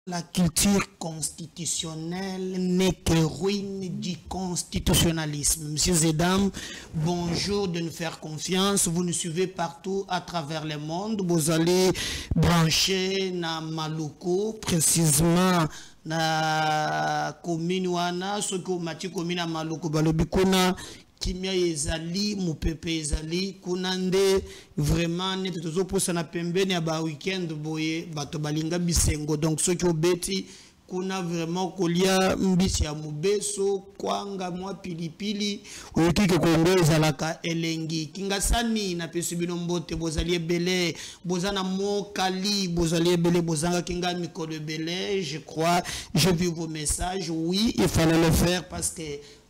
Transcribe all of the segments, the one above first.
La culture constitutionnelle n'est que ruine du constitutionnalisme. Messieurs et dames, bonjour de nous faire confiance. Vous nous suivez partout à travers le monde. Vous allez brancher na Maluku, précisément na commune wana, ce que mati commune à Maluku balobikuna. Kimia ezali mupepe ezali kunande vraiment nete tozo posa na pembeni ya ba weekend boye bato balinga bisengo donc ceux qui obeti kuna vraiment kolia mbisi ya mubeso kwanga mwa pilipili oyokike kongo ezalaka elengi kingasani na pesi bino mbote bozali ebele bozana mokali bozali ebele bozanga kinga mikolo ebele je crois j'ai vu vos messages oui il fallait le faire parce que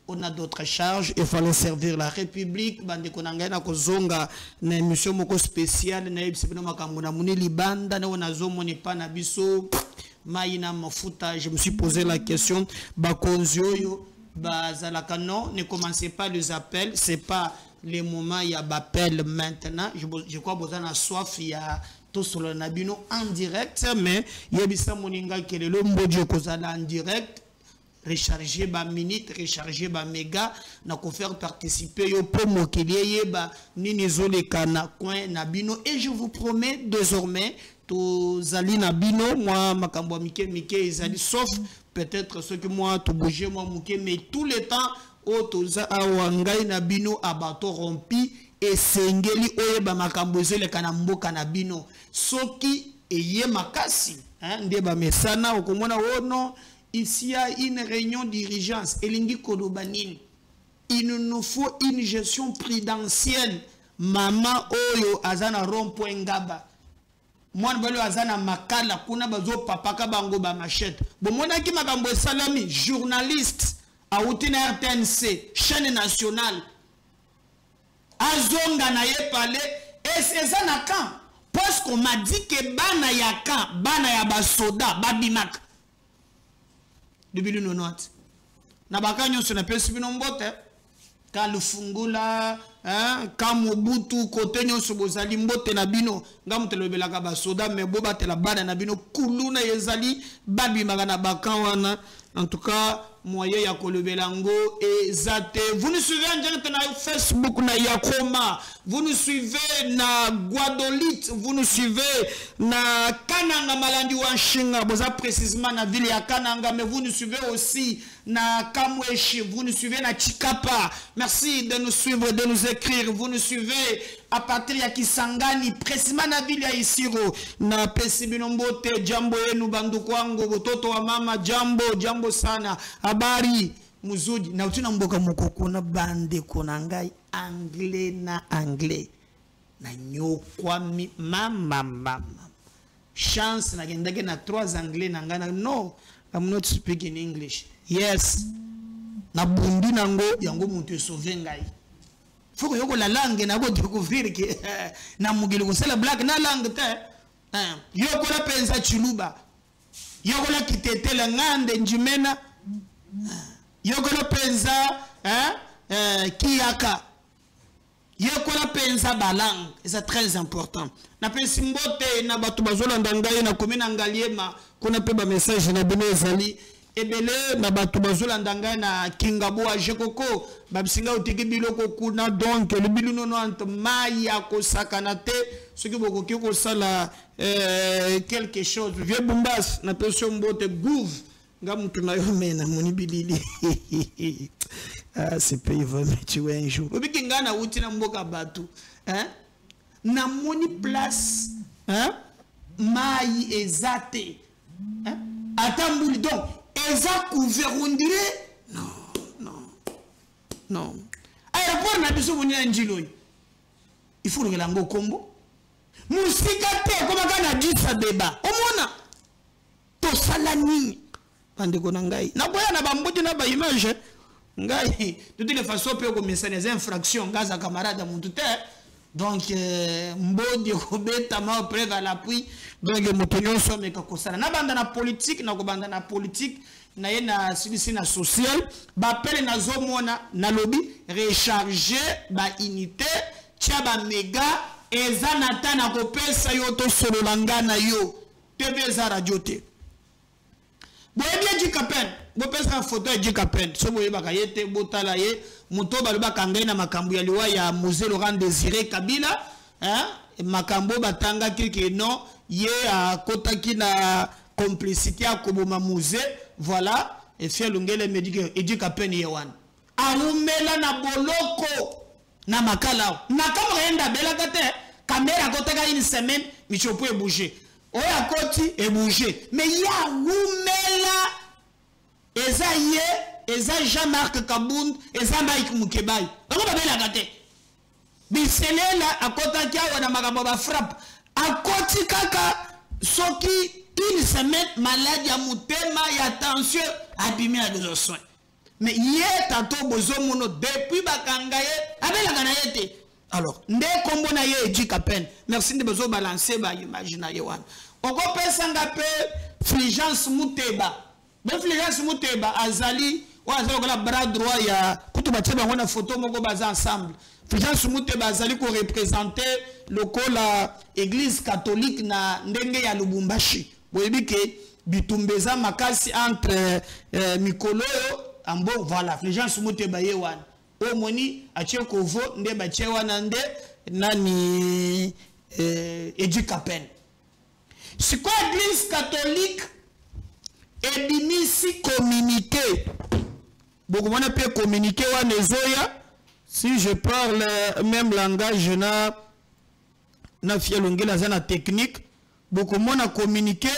on a d'autres charges, il fallait servir la République. Bande konanga na kozonga na émission moko spéciale na ebisebino makambo na muni libanda na onazo moni pa na biso maina mafuta. Je me suis posé la question bakonzioyo bazalaka non, ne commencez pas les appels, c'est pas les moments il y a appel maintenant. Je crois que vous avez soif il y a tout sur le nabino en direct mais yebisa moninga kelelo mbodjo kozala en direct. Recharger ba minute, recharger ba méga, na ko faire participer yo pour mokelier ba nini zole kana coin nabino et je vous promets désormais to zali nabino moi makambo mike ezali sauf peut-être ce que moi to bouger moi muke mais tout le temps o to za awangai nabino abato rompi et sengeli oye ba makambo zole kana mboka nabino soki eye makasi hein nde ba mesana okomona wono. Ici, il y a une réunion d'urgence. Il nous faut une gestion prudentielle. Maman oyo azana rond-point ngaba. Moi balo azana makala kuna bazo papa ka bango ba machette. Bon mona ki makambo salami journaliste a outina RTNC chaîne nationale. Azonga na ye parler et c'est ça na quand parce qu'on m'a dit que bana ya kan bana ya ba soda babimak. Depuis le 90. Nabakanyo se n'appelle Sibino Mbote. Quand le fungula, quand Mobutu, côté nyo sobozali Mbote Nabino, Gam telebela kaba soda, mais boba telabada Nabino, Kuluna Yezali, Babi Magana Bakawana. En tout cas, moyen ya kolobelango et zate. Vous nous suivez en direct na Facebook na Yakoma. Vous nous suivez na Guadolite. Vous nous suivez na Kananga Malandi Wanshinga. Boza précisément na ville ya Kananga. Mais vous nous suivez aussi na Kamweshi. Vous nous suivez na Chikapa. Merci de nous suivre, de nous écrire. Vous nous suivez à partir ya Kisangani. Précisément na ville ya Isiro. Na Pesibinombote. Jambo yenu bandu kwango. Bototo wa mama. Jambo sana. Habari muzudi na utina mboka mukoko na bande konangai anglais na nyokwa mama chance na gendage na 3 anglais na ngana no I'm not speaking English yes na bundi nango yango mutu sauver ngai faut que yoko la langue na go découvrir que na mugili ko sala black na langue te yoko la penza chuluba yoko la kitete la ngande njimena Yokolo penza kiyaka Yokolo penza balang et c'est très important. Na pensi mbote na batu bazola ndangaye na komina ngaliema kuna pe ba message na bino ezali ebele na batu bazola ndangaye na kingabwa jekoko babisinga otiki biloko kuna donc le biluno no ant maya ko sakanate ce que boko ko sala quelque chose vieux bombas na pensi mbote gouv Gamutu na yomena munibilili ah ce pays va me tuer un jour obiki ngana uti na mboka batu na moni place mai ezate atambuli donc eza couvert on dirait non aéroport na biso boni na njilo il faut le lango kombo musika te koma kana disa débat omona to salani Pande konangai na boya na bamboti na ba image ngai de toutes les façons peut commencer les infractions gaza camarade muntu te donc mbodi ko beta ma preuve à l'appui donc motonyo so meka kosala na banda na politique na ko banda na politique na yena silisi na social ba pele na zomona na lobby recharger ba unité tia ba méga ezana tana ko pesa yo to solo langana yo TV za radio te Boye bien du capen. Bo pesa photo du capen. So boye bakayete botala ye muto baluba kangay na makambu ya liwa ya Musée Laurent Désiré Kabila, hein? Makambo batanga kiki non ye a kotaki na complicité à koboma musée, voilà, et fait lungele médical et du capen yewan. Aumela na boloko na makala. Na kamrenda bela kate caméra kotaka une semaine, michopo e bouger. Oya koti e bouger. Mais ya umela eza ye, eza Jean-Marc Kabound, eza Mike Mukebai. Bako babela kate. Biselela akota kia wana makambo ba frappe. Akoti kaka soki une semaine malade ya mutema ya tension abimi à des soins. Mais hier tato bozo mono depuis bakangaye abela kana yete. Alors nde kombo na ye eji kapen. Merci de bozo balancer ba imagine yewan. Oko pesa ngape Fulgence Muteba. Mais Fulgence Muteba azali wa azali la bras droit ya kutuba teba wana photo moko baza ensemble. Fulgence Muteba azali ko représenter lokola église catholique na ndenge ya Lubumbashi. Boyebike bitumbeza makasi entre mikoloyo ambo voilà Fulgence Muteba yewan. O moni achie kovo nde bache wana nde nani eji kapen. C'est quoi l'église catholique et bimisi communiqué. Beaucoup on peut communiquer wa nezoya. Si je parle même langage na fielongela zana technique, beaucoup on a communiqué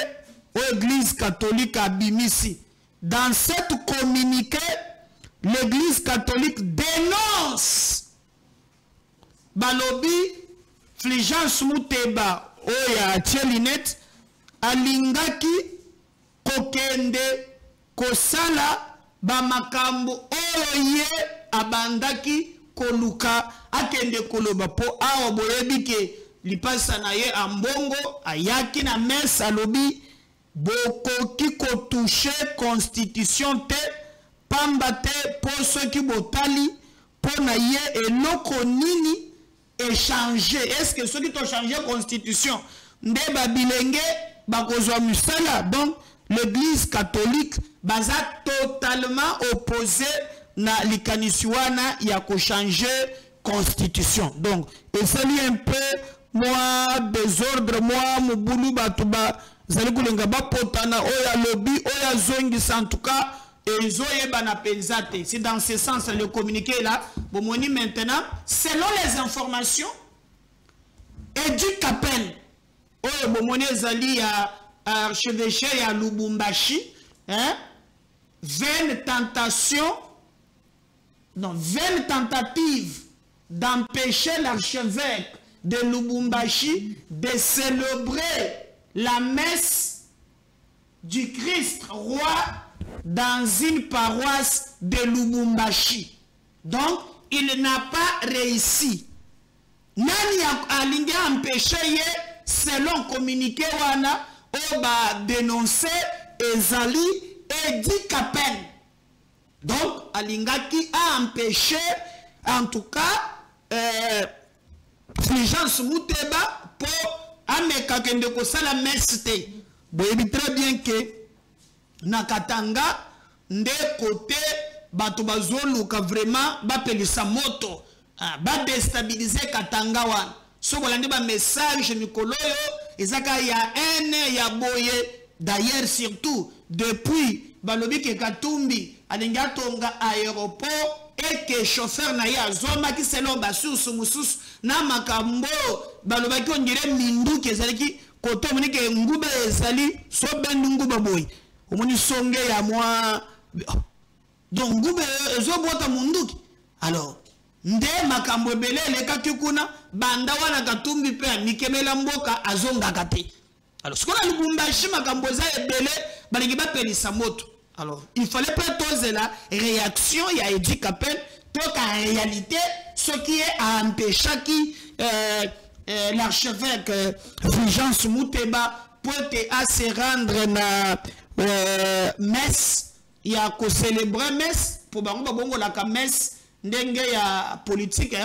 aux églises catholiques à bimisi. Dans cette communiqué, l'église catholique dénonce balobi Fulgence Muteba oya Tchelinette alingaki kokende kosala ba makambo oyo ye abandaki koluka akende koloba po awa boyebike lipasa na ye ambongo ayaki na messe alobi bokoki kotouche constitution te pamba te po soki botali po na ye eloko nini échanger. Est-ce que ceux qui ont changé la constitution nde babilenge bakozwa musala? Donc l'église catholique baza totalement opposé na likanisiwana ya ko changer constitution. Donc il fallait un peu moi désordre moi mubulu batuba zali kulenga bapotana oya lobby oya zongi en tout cas. C'est dans ce sens le communiqué là. Bomoni maintenant, selon les informations, Eji Kapen, Bomoni Zali à archevêché à Lubumbashi, 20 tentatives d'empêcher l'archevêque de Lubumbashi de célébrer la messe du Christ roi dans une paroisse de Lubumbashi. Donc, il n'a pas réussi. Nani a alingi empêché selon communiqué wana oba dénoncer ezali Eji Kapen. Donc, alingaki a empêché en tout cas Fulgence Muteba pour ameka kende ko sala messe. Vous voyez très bien que Nakatanga nde côté bato bazoluka vraiment bapelisa moto ba déstabiliser Katanga wan so bolandi ba message mikoloyo ezaka ya ene ya boye. D'ailleurs surtout depuis balobi ke Katumbi alinga tonga aéroport et que chauffeur na ya zoma ki selon basusu mususu na makambo balobaki on dirait mindu ke zaliki koto munike ngube ezali so bendu nguba boy. Omoni songe ya moi donc ngube ezobota munduki. Alors nde makambo ebele leka kikuna banda wana Katumbi pe mikemela mboka azonga kate. Alors ce qu'on a Lubumbashi makambo za ebele balingi ba pelisa moto. Alors il fallait pas toser la réaction ya Eji Kapen to ka réalité ce qui est à empêcher qui l'archevêque Fulgence Muteba peut à se rendre na messe ya ko célébrer messe pour bango bongo la messe ndenge ya politique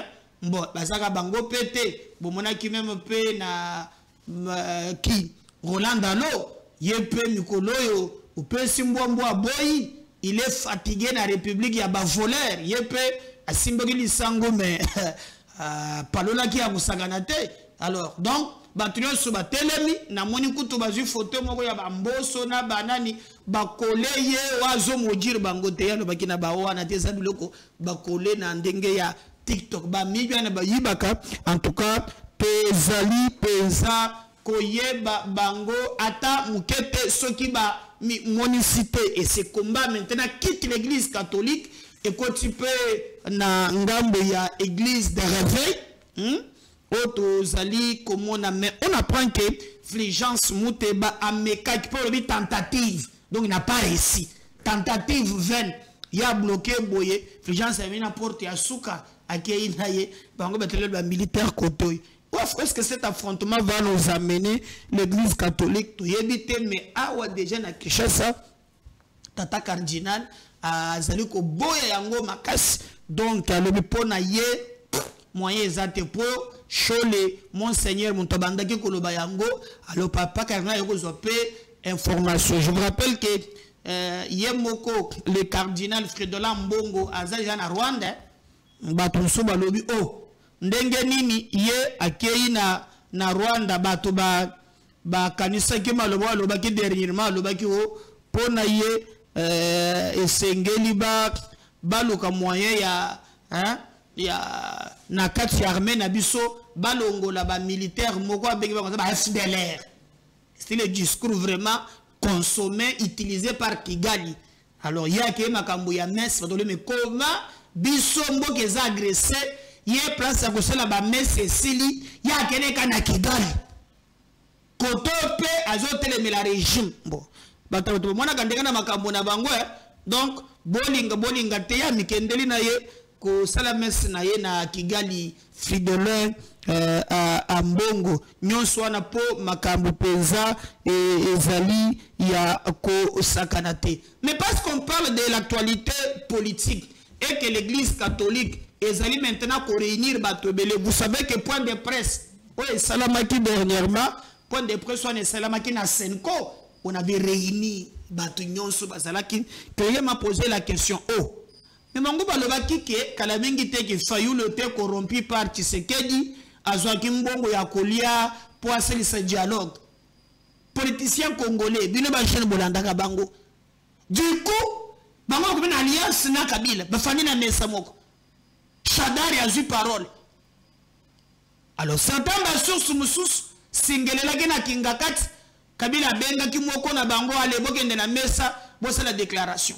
bon bazaka bango pété bomona ki même pe na ki Roland Dalo ye pe mikoloyo peut Simbouamboua Boy, il est fatigué dans la République, il y a des voleurs, il peut à Simbogili Sango, mais Palola qui a Boussaganate. Alors, donc, Batunyo Suba Telemi, na moni kutu bazu photo moko ya bamboso na banani, bakole ye wazo mojir bangote ya no bakina bawa na teza biloko, bakole na ndenge ya TikTok, ba mibya na bayibaka, en tout cas, pezali, peza, koyeba bango ata mukete soki ba monicité et ce combat maintenant quitte l'église catholique et continue na ngambo ya église de réveil Otozali comme on apprend que Fulgence Mouteba a méca qui peut le tentative donc il n'a pas réussi tentative vaine il a bloqué boye Fulgence a mis la porte à Souka à Keinaye bango betele ba militaire kotoy. Est-ce que cet affrontement va nous amener l'église catholique to éviter mais awa déjà na Kinshasa tata cardinal a zali ko boya yango makasi donc le pona ye moyen ezate po chole monseigneur Montabanda ki koloba yango alors papa cardinal yoko zope information. Je vous rappelle que yemoko le cardinal Frédolin Mbongo azali na Rwanda batunso balobi oh ndenge nini ye akei na Rwanda bato ba kanisa ki maloba loba ki dernièrement loba ki o pona ye esengeli baluka moyen ya na kati armée na biso balongola ba militaire moko abengi ba FDLR. C'est le discours vraiment consommé utilisé par Kigali. Alors il y a que makambo ya messe mais comment biso mboka eza agressé il y a place à cause la messe Sili il y a quelqu'un na Kigali koto pe azotele la régime bon bato mona kandeka na makambo na bango donc bolinga te ya mikendeli na ye ko sala messe na ye na Kigali Fridolin a Mbongo nyonso wana po makambo peza ezali ya ko sakanate. Mais parce qu'on parle de l'actualité politique et que l'église catholique ezali maintenant pour réunir batobele, vous savez que point de presse oui salamaki dernièrement point de presse on est salamaki na Senko on avait réuni batu nyonso bazalaki que m'a posé la question oh mais mango balobaki ke kalabengi te ki Fayulu te corrompu par Tshisekedi azwaki mbongo ya kolia pour aselisa dialogue politicien congolais bino ba jeune bolandaka bango du coup bango ko na alliance na Kabila bafani na mesa moko Chadari a eu parole. Alors, certains sources musus singelela gena kingakat Kabila benga kimoko na bango aleboke na mesa bosa la déclaration.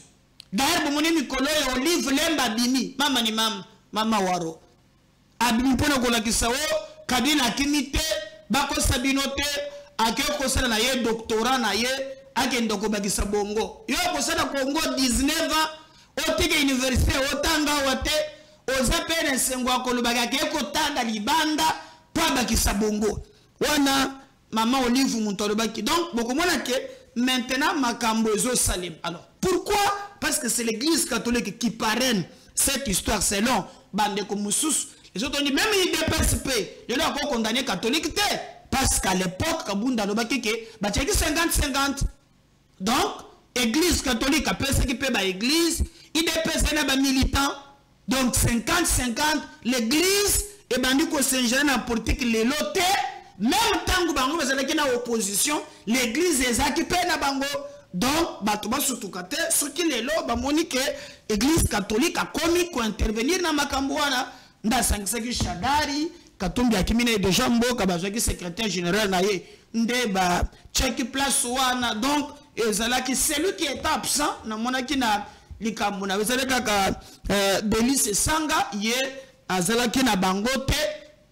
D'ailleurs, bomoni mikolo ya olive lemba bimi mama ni mama waro. Abimi pona kola kisawo Kabila kimite bako sabinote akeko sala na ye doctorat na ye akendo ko bakisa bongo. Yo ko sala Congo 19 ans otike université otanga wate oza pene sengwa kolobaka keko tanda libanda pa bakisa bongo wana mama Olive Muntolobaki. Donc beaucoup moins que maintenant makambo ezo salim. Alors pourquoi? Parce que c'est l'église catholique qui parraine cette histoire selon Bandeko Moussous. Les autres ont dit même IDPSP ils ont encore condamné catholique parce qu'à l'époque Kabunda lobaki ke batiaki 50-50. Donc église catholique après ce qui peut ba église IDPS na ba militant. Donc 50-50, l'église et bandi ko s'ingérer dans la politique les lotés, même tant que bango bazalaki na opposition, l'église est occupée na bango. Donc batuba sutukate ce qui les lo ba monique église catholique a commis ko intervenir na makambo wana nda sangisaki Chadari Katumbi akimine de Jambo kabazaki secrétaire général na ye nde ba check place wana. Donc ezalaki celui qui est absent na monaki na likambo na bezale kaka Delice Sanga ye azalaki na bangote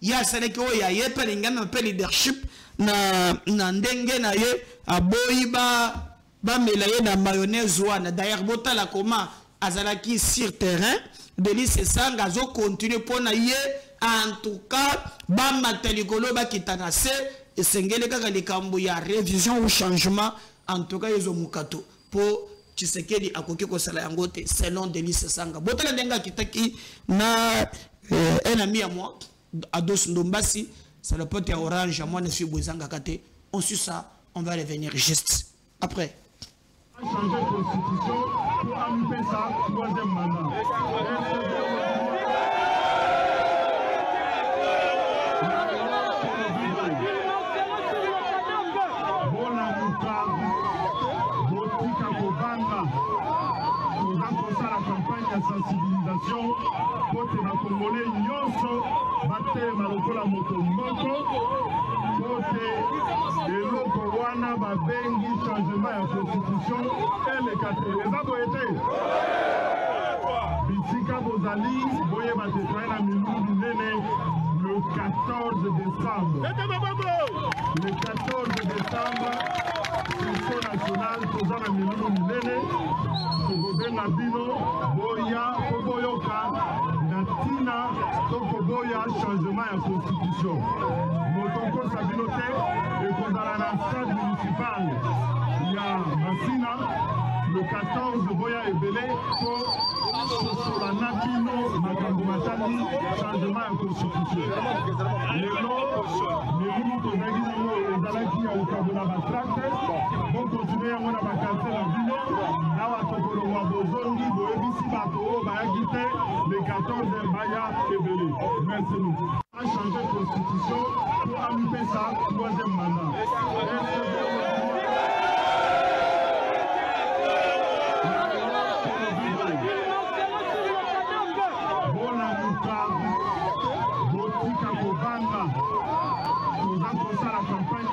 ya seleki o ya ye pe lingana pe leadership na ndenge na ye aboyi ba mela ye na mayonnaise wana. D'ailleurs botala comment azalaki sur terrain Delice Sanga zo continuer pona ye en tout cas ba matalikolo ba kitana se esengele kaka likambo ya révision ou changement en tout cas yezo mukato po Tshisekedi akoki ko sala yango te selon Delice Sanga. Botala denga kitaki na un ami à moi Ados Ndombasi, c'est le pote à Orange, à moi ne suis Bouezanga Kate. On suit ça, on va revenir juste après. Changer la constitution pour amputer ça troisième mandat. Sensibilisation côté na congolais nyonso batema lokola moto moko côté eloko wana babengi changement ya constitution elekate eza boye te bisika bozali boyeba te toye na milulu minene le 14 décembre. Le 14 décembre, Conseil national toza na milulu minene tokobenga bino boya koboyoka na ntina tokoboya changement ya constitution. Motokosa bino te ekozala na stade municipal ya Masina le 14 boya ebele po tosolana bino makambo matali changement ya constitution. Lelo milulu tozalaki nango ezalaki ya kokabola batracte bokontinue yango na bakanse na bino awa tokolongwa bozongi boyebisi bato oyo bayaki te le 14 baya ebele. Merci beaucoup. A changé de constitution pour amputer ça troisième mandat.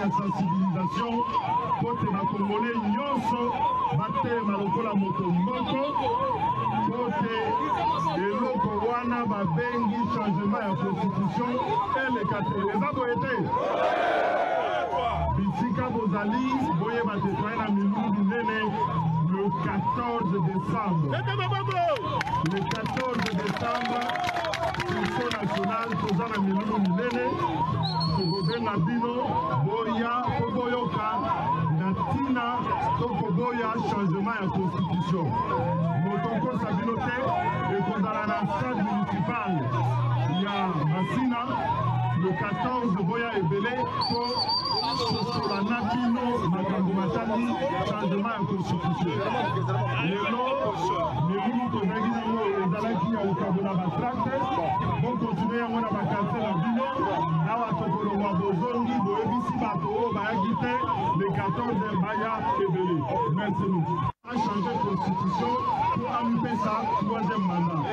Sensibilisation côté na congolais nyonso batema lokola moto moko côté eloko wana babengi changement ya constitution elekate eza boye te bisika bozali boyeba te toye na milulu minene le 14 décembre. Le 14 décembre, Conseil national toza na milulu minene tokobenga bino boya koboyoka na ntina tokoboya changement ya constitution. Motokosa bino te ekozala na stade municipal ya Masina le 14 boya ebele po tosolana bino makambo matali changement ya constitution. Lelo milulu tozalaki nango ezalaki ya kokabola batracte bokontinue yango na bakanse na bino awa tokolongwa bozongi boyebisi bato oyo bayaki te le 14 baya ebele. Merci beaucoup. A changé de constitution pour amputer ça troisième mandat.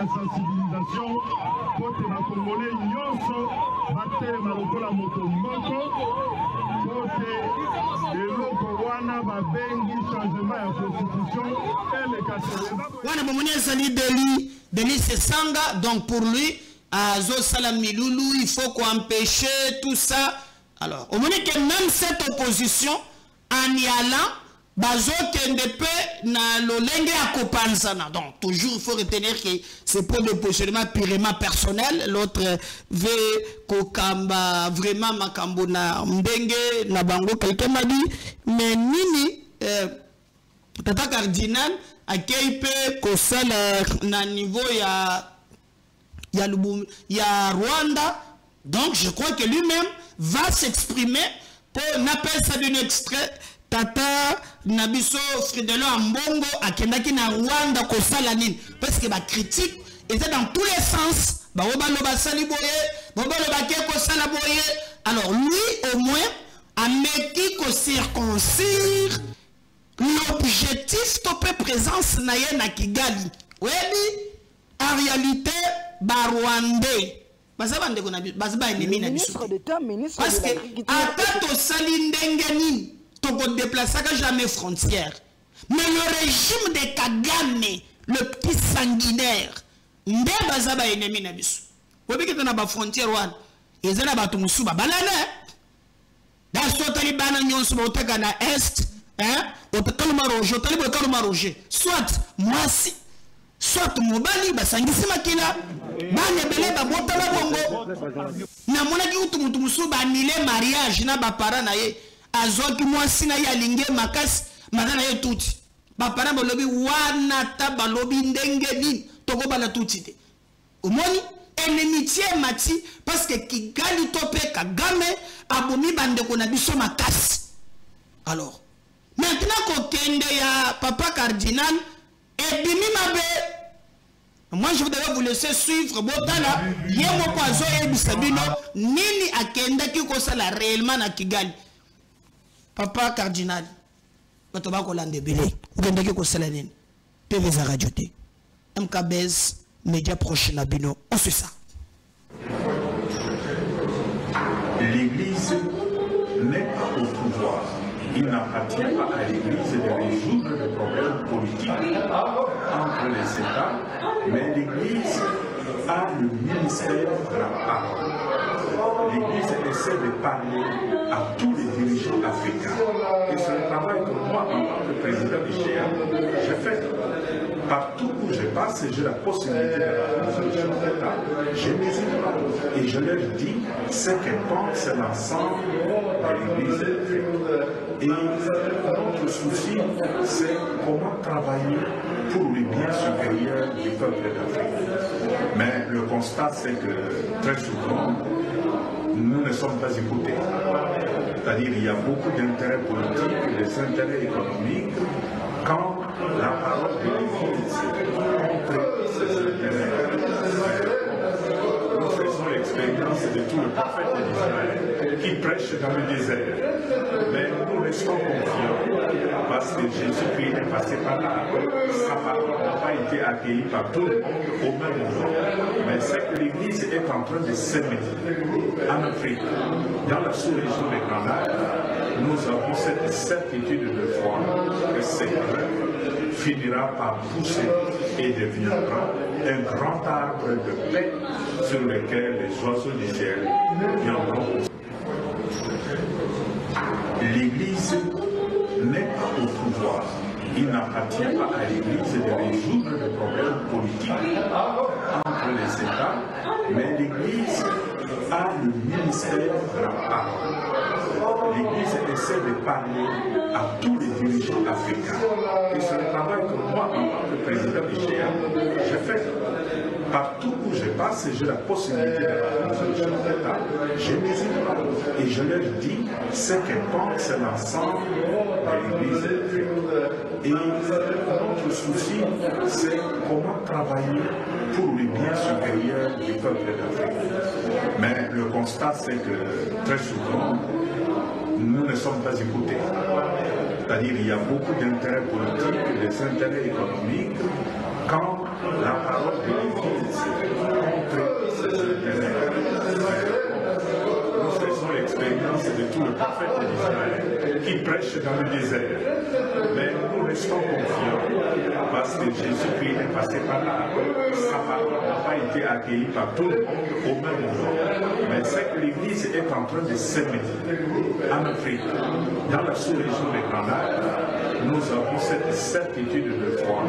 Sensibilisation côté na congolais nyonso batema lokola moto moko côté eloko wana babengi changement ya constitution elekate wana bomoni ezali Denis Sesanga. Donc pour lui Azo Salamilulu il faut qu'on empêche tout ça. Alors on montre que même cette opposition en y allant bazokende pe na lolenge ya kopanzana. Donc toujours il faut retenir que c'est pour le positionnement purement personnel. L'autre veut kokamba vraiment makambo na mbenge na bango. Quelqu'un m'a dit mais nini tata cardinal akei pe kosala na niveau ya Rwanda. Donc je crois que lui-même va s'exprimer pour n'appelle ça d'un extrait. Tata Nabiso Fridelo Ambongo akendaki na Rwanda kosala nini parce que ba critique était dans tous les sens. Ba obalo ba sali boye, obalo ba ke kosala boye. Alors lui au moins a meki ko circoncire l'objectif topé présence na ye na Kigali. Oui, en réalité ba Rwandais basaba ndeko na basaba ennemi na biso. Parce que atato sali ndenge nini Togo déplaçage jamais frontière. Mais le régime de Kagame, le petit sanguinaire, nde bazaba ennemi na biso. Obi ke na ba frontière wana. Ezana ba tumusu ba balana. Da sotali bana nyonso ba oteka na est, otekaluma roje, otali bo kaluma roje. Soit mwasi, soit mobali basangisi makila. Bane bele ba botala bongo. Na mona ki utumusu ba annulé mariage na ba para na ye. Azoki mwasi na yalinge makasi madana ye tuti bapana balobi wana ta balobi ndenge nini toko bala tutite omoni enemitié mati parce que Kigali topé Kagame abomi bandeko na biso makasi. Alors maintenant kokende ya papa cardinal et bimi mabe. Moi je voudrais vous laisser suivre botala yemo kwazo ebisabino nini akenda ki ko sala réellement na Kigali. Papa cardinal bato ba ko lande belé okenda ki ko sala nini PVZ radio te MKBS média prochain à Bino, on fait ça. L'Église n'est pas au pouvoir. Il n'appartient pas à l'Église de résoudre les problèmes politiques entre les États, mais l'Église a le ministère de la parole. L'Église essaie de parler à tous les dirigeants africains. Et c'est le travail que moi, en tant que président du GIA, j'ai fait. Partout où je passe, j'ai la possibilité de la résolution d'État. Je n'hésite pas et je leur dis ce que pense l'ensemble de l'Église africaine. Et notre souci, c'est comment travailler pour le bien supérieur du peuple d'Afrique. Mais le constat, c'est que très souvent, nous ne sommes pas écoutés. C'est-à-dire qu'il y a beaucoup d'intérêts politiques, des intérêts économiques, quand la parole de l'Église contre ces intérêts. Nous faisons l'expérience de tout le prophète d'Israël qui prêche dans le désert. Mais nous restons confiants parce que Jésus-Christ est passé par là. Sa parole n'a pas été accueillie par tout le monde au même moment. Mais c'est que l'Église est en train de s'aimer en Afrique, dans la sous-région des Grands Lacs. Nous avons cette certitude de foi que cette œuvre finira par pousser et deviendra un grand arbre de paix sur lequel les oiseaux du ciel viendront. L'Église n'est pas au pouvoir. Il n'appartient pas à l'Église de résoudre les problèmes politiques entre les États, mais l'Église a le ministère de la parole. L'Église essaie de parler à tous les dirigeants africains. Et c'est le travail que moi, en tant que président du GIA, j'ai fait. Partout où je passe, j'ai la possibilité de la résolution d'État. Je n'hésite pas et je leur dis ce que pense l'ensemble de l'Église africaine. Et notre souci, c'est comment travailler pour le bien supérieur du peuple d'Afrique. Mais le constat, c'est que très souvent, nous ne sommes pas écoutés. C'est-à-dire qu'il y a beaucoup d'intérêts politiques, des intérêts économiques, quand la parole de l'Église contre ces intérêts. Nous faisons l'expérience de tout le prophète d'Israël qui prêche dans le désert. Mais nous restons confiants parce que Jésus-Christ est passé par là. Sa parole n'a pas été accueillie par tout le monde au même moment. Mais c'est que l'Église est en train de s'aimer en Afrique, dans la sous-région des Grands Lacs. Nous avons cette certitude de foi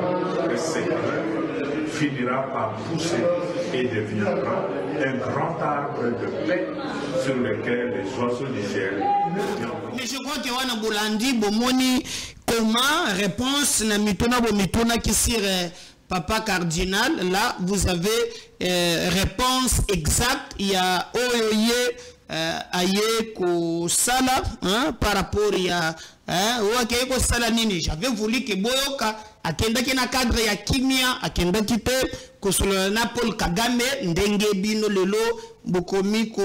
que cette œuvre finira par pousser et deviendra un grand arbre de paix sur lequel les oiseaux du ciel viendront. Mais je crois que Wana Boulandi, Bomoni, comment réponse na mitona qui sire papa cardinal, là vous avez réponse exacte. Il y a Oyoye aye ko sala par rapport à ko sala nini. J'avais voulu que Boyoka akenda ki na cadre ya kimia akenda ki te ko na Paul Kagame ndenge bino lelo bokomi ko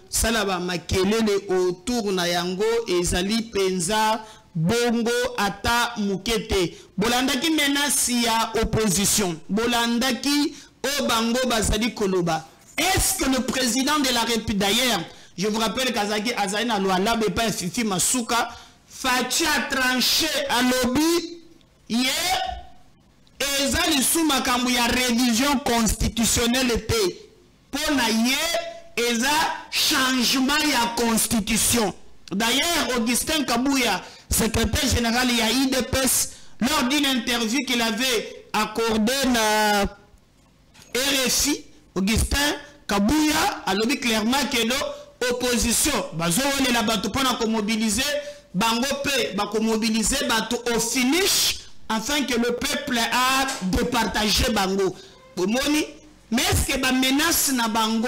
sala ba makelele autour na yango ezali penza bongo ata mukete bolandaki menasi ya opposition bolandaki o bango bazali koloba. Est-ce que le président de la République, d'ailleurs, je vous rappelle qu'Azaki Azaïna Loala Bepa Fifi Masuka Fachi a tranché à lobby hier et Zali Soumakambu ya révision constitutionnelle était pour na hier et za changement ya constitution. D'ailleurs, Augustin Kabouya, secrétaire général ya IDPS, lors d'une interview qu'il avait accordée à RFI, Augustin Kabouya a lobby clairement que l'opposition, la bateau pendant qu'on mobiliser, bango pe, bako mobiliser bateau au finish afin que le peuple a départagé bango. Mais est-ce que la menace na bango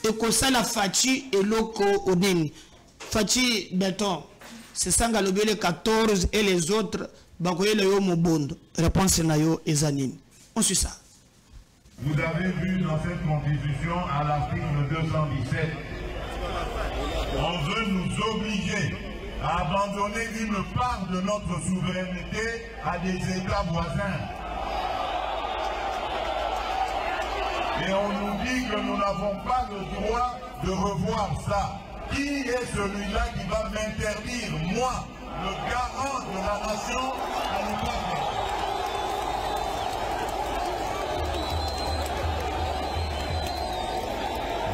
et que ça la fati et loko odeni fati béton c'est ça les 14 et les autres bakoye le yo mobondo réponse na yo ezanine on suit ça. Vous avez vu dans cette constitution à l'article 217, on veut nous obliger à abandonner une part de notre souveraineté à des États voisins. Et on nous dit que nous n'avons pas le droit de revoir ça. Qui est celui-là qui va m'interdire, moi, le garant de la nation, à ne pas faire?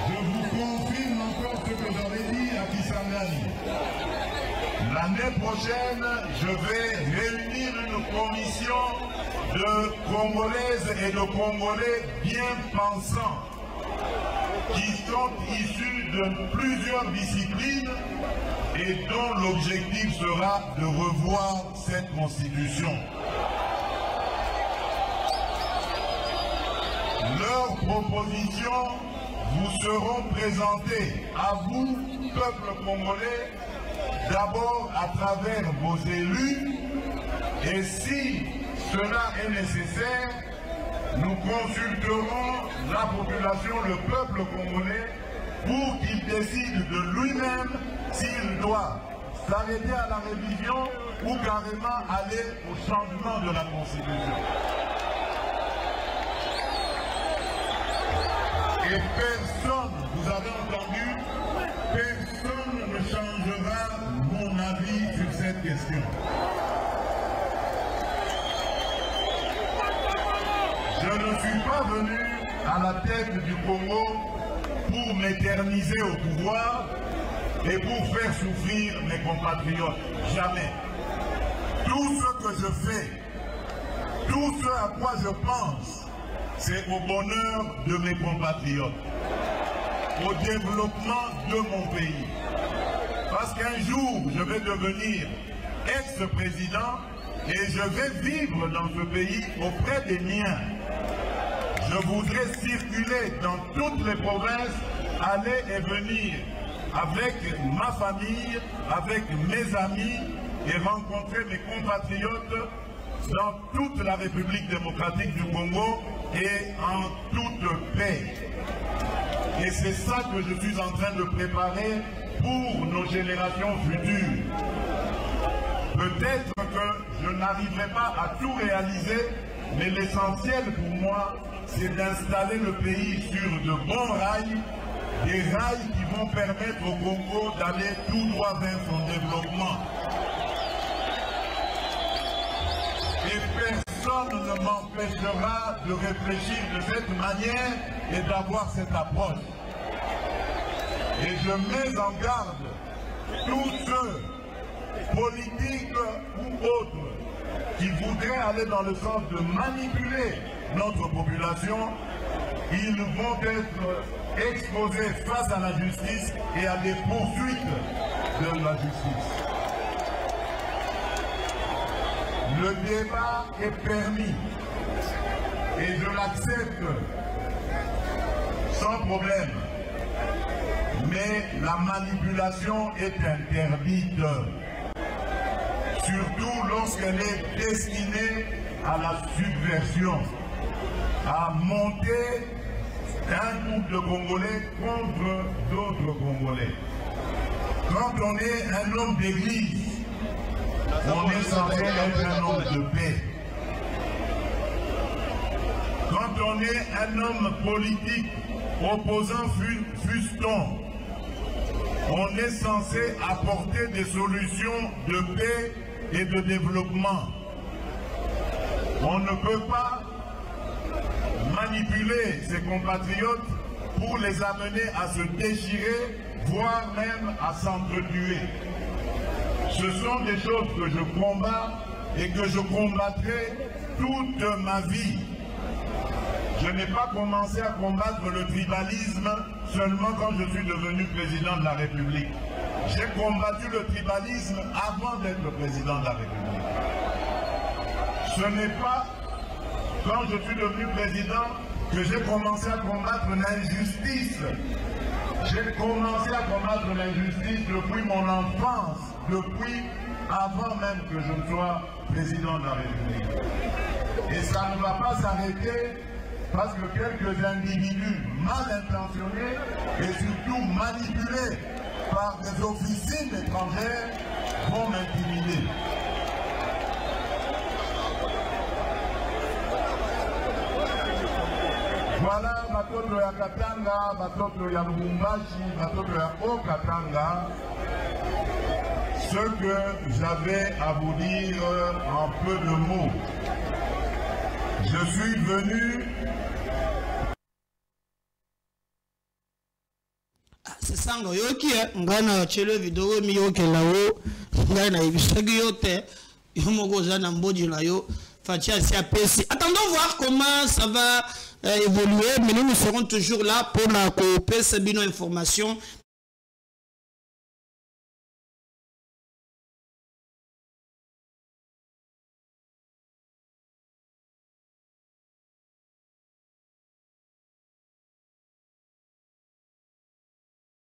Je vous confirme encore ce que j'avais dit à Kisangani. L'année prochaine, je vais réunir une commission de Congolaises et de Congolais bien pensants qui sont issus de plusieurs disciplines et dont l'objectif sera de revoir cette constitution. Leurs propositions vous seront présentées à vous, peuple congolais, d'abord à travers vos élus, et si cela est nécessaire, nous consulterons la population, le peuple congolais, pour qu'il décide de lui-même s'il doit s'arrêter à la révision ou carrément aller au changement de la Constitution. Et personne, vous avez entendu, personne ne changera mon avis sur cette question. Je ne suis pas venu à la tête du Congo pour m'éterniser au pouvoir et pour faire souffrir mes compatriotes. Jamais. Tout ce que je fais, tout ce à quoi je pense, c'est au bonheur de mes compatriotes, au développement de mon pays. Parce qu'un jour, je vais devenir ex-président et je vais vivre dans ce pays auprès des miens. Je voudrais circuler dans toutes les provinces, aller et venir avec ma famille, avec mes amis et rencontrer mes compatriotes dans toute la République démocratique du Congo et en toute paix. Et c'est ça que je suis en train de préparer pour nos générations futures. Peut-être que je n'arriverai pas à tout réaliser, mais l'essentiel pour moi, c'est d'installer le pays sur de bons rails, des rails qui vont permettre au Congo d'aller tout droit vers son développement. Et personne ne m'empêchera de réfléchir de cette manière et d'avoir cette approche. Et je mets en garde tous ceux, politiques ou autres, qui voudraient aller dans le sens de manipuler notre population. Ils vont être exposés face à la justice et à des poursuites de la justice. Le débat est permis et je l'accepte sans problème. Mais la manipulation est interdite, surtout lorsqu'elle est destinée à la subversion, à monter un groupe de Congolais contre d'autres Congolais. Quand on est un homme d'église, on est censé être un homme de paix. Quand on est un homme politique, opposant fût-on, on est censé apporter des solutions de paix et de développement. On ne peut pas manipuler ses compatriotes pour les amener à se déchirer, voire même à s'entretuer. Ce sont des choses que je combats et que je combattrai toute ma vie. Je n'ai pas commencé à combattre le tribalisme seulement quand je suis devenu président de la République. J'ai combattu le tribalisme avant d'être président de la République. Ce n'est pas quand je suis devenu président que j'ai commencé à combattre l'injustice. J'ai commencé à combattre l'injustice depuis mon enfance, depuis avant même que je ne sois président de la République. Et ça ne va pas s'arrêter parce que quelques individus mal intentionnés et surtout manipulés par des officines étrangères vont m'intimider. Voilà batoto ya Katanga, batoto ya Lubumbashi, batoto ya Haut-Katanga, ce que j'avais à vous dire en peu de mots. Je suis venu... C'est ça, ngana chelo vidéo mi yoke lao, ngana ibisagi yote, yomoko zana mboji na yo, fatia si apesi. Attendons voir comment ça va évoluer, mais nous serons toujours là pour la coopération, sabino information,